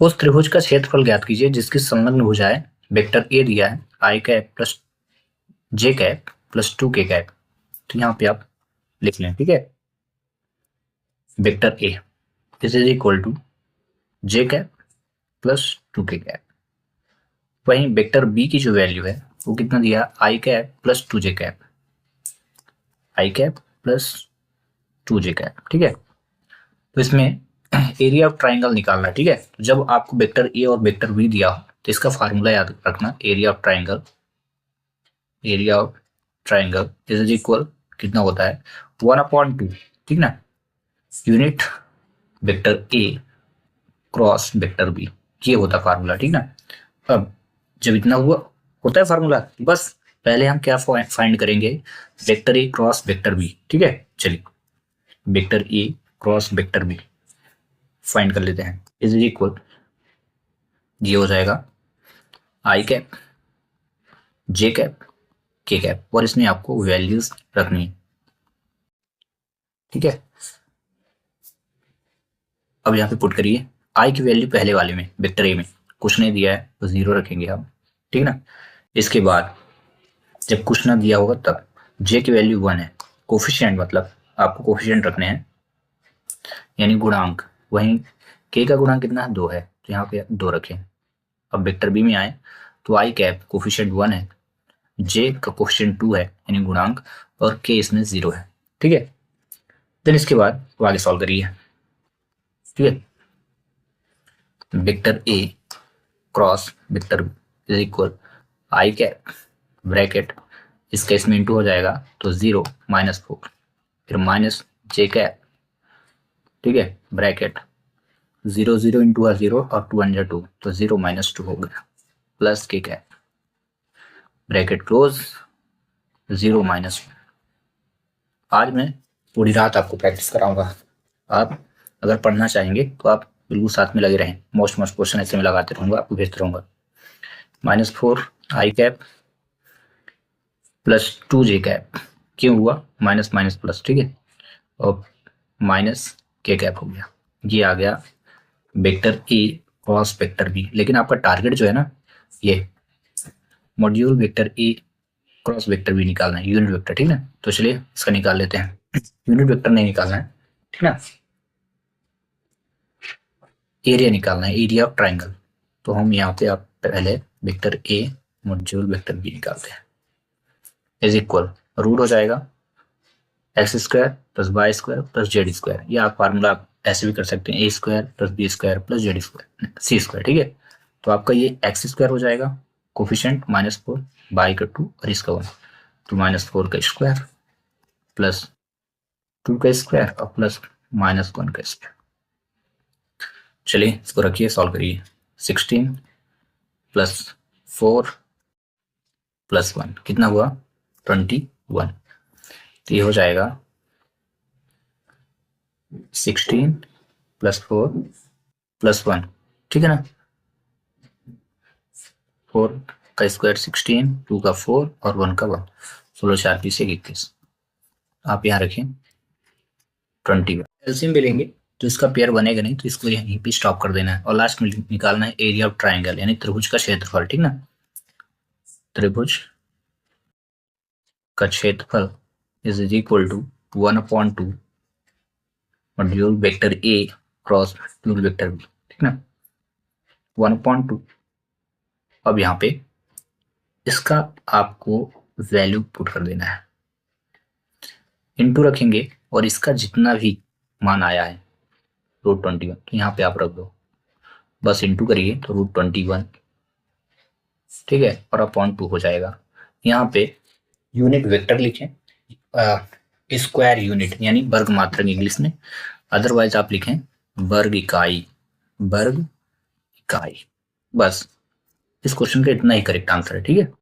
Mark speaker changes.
Speaker 1: उस त्रिभुज का क्षेत्रफल ज्ञात कीजिए जिसकी संलग्न भुजाएं वेक्टर ए दिया है I cap plus J cap plus 2k cap. तो यहाँ पे आप लिख लें, ठीक है। Vector A is equal to J cap plus 2k cap. वहीं वेक्टर बी की जो वैल्यू है वो कितना दिया, I cap plus 2j cap, I cap plus 2j cap, ठीक है। तो इसमें एरिया ऑफ ट्राइंगल निकालना है, ठीक है। तो जब आपको वेक्टर ए और वेक्टर बी दिया हो तो इसका फार्मूला याद रखना, area of triangle, area of triangle is equal कितना होता है 1/2, ठीक ना, unit vector A cross vector B, ये होता फार्मूला, ठीक ना। अब जब इतना हुआ होता है फार्मूला, बस पहले हम क्या फाइंड करेंगे, vector A cross vector B, ठीक है। चलिए vector A cross vector B find कर लेते हैं। इज इक्वल ये हो जाएगा I cap J cap K cap, और इसमें आपको वैल्यूज रखनी है, ठीक है। अब यहाँ पे पुट करिए, आई की वैल्यू पहले वाले में वेक्टर ए में कुछ नहीं दिया है तो 0 रखेंगे हम, ठीक ना। इसके बाद जब कुछ ना दिया होगा तब जे की वैल्यू 1 है, कोफिशिएंट मतलब आपको कोफिशिएंट रखने हैं यानी गुणांक। वहीं के का गुणांक कितना है, 2 है, तो यहाँ पे 2 रखें। अब वेक्टर बी में आए तो आई कैप कोफिशिएंट 1 है, जे का कोफिशिएंट 2 है यानी गुणांक, और के इसमें 0 है, ठीक है। देन इसके बाद वो आगे सॉल्व करिए, ठीक है। Vector A cross vector is equal I cap bracket, इसका इसमें इंटू हो जाएगा तो 0 -4, फिर माइनस जे कैप, ठीक है, ब्रैकेट 0 0 इंटू 0 और 2 1 2, तो 0 -2 हो गया, प्लस के कैप ब्रैकेट क्लोज 0 -1। आज मैं पूरी रात आपको प्रैक्टिस कराऊंगा। आप अगर पढ़ना चाहेंगे तो आप बिल्कुल साथ में लगे रहें, मोस्ट क्वेश्चन ऐसे में लगाते रहूंगा, आपको भेजते रहूंगा। -4 आई कैप प्लस 2j कैप, क्यों हुआ माइनस माइनस प्लस, ठीक है, और माइनस के कैप हो गया। ये आ गया vector A cross vector B. लेकिन आपका टारगेट जो है ना, ये module vector A cross vector B निकालना है, यूनिट वेक्टर, ठीक है। तो चलिए इसका निकाल लेते हैं। यूनिट वेक्टर नहीं निकालना है, ठीक ना, एरिया निकालना है, एरिया ऑफ ट्राइंगल। तो हम यहाँ पे आप पहले vector A module vector B निकालते हैं। इज इक्वल रूट हो जाएगा X square plus Y square plus Z square. ये आप फार्मूला आप ऐसे भी कर सकते हैं, A square plus B square plus Z square C square, ठीक है। तो आपका ये एक्स स्क्वायर हो जाएगा, कोफिशिएंट -4, बाई का 2 और इसका 1, तो -4 का स्क्वायर प्लस 2 का स्क्वायर और प्लस -1 का स्क्वायर। चलिए इसको रखिए, सॉल्व करिए। 16 प्लस 4 प्लस 1 कितना हुआ 21। तो ये हो जाएगा 16 प्लस 4 प्लस 1, ठीक है ना। 4 का स्क्वायर 16, 2 का 4 और 1 का 1, 16 4 20 21। आप यहाँ रखें 21। एलसीएम भी लेंगे तो इसका पेयर बनेगा नहीं, तो इसको यहीं पे स्टॉप कर देना है। और लास्ट में निकालना है एरिया ऑफ ट्राइंगल यानी त्रिभुज का क्षेत्रफल, ठीक ना। त्रिभुज का क्षेत्रफल is equal to 1/2 module vector A cross module vector B, ठीक ना, 1/2। अब यहाँ पे इसका आपको वैल्यू पुट कर देना है, इंटू रखेंगे, और इसका जितना भी मान आया है √21, तो यहाँ पे आप रख दो, बस इंटू करिए तो √21, ठीक है, और /2 हो जाएगा। यहाँ पे यूनिट वेक्टर लिखें, स्क्वायर यूनिट यानी वर्ग मात्रक इंग्लिश में, अदरवाइज आप लिखें वर्ग इकाई, वर्ग इकाई। बस इस क्वेश्चन का इतना ही करेक्ट आंसर है, ठीक है।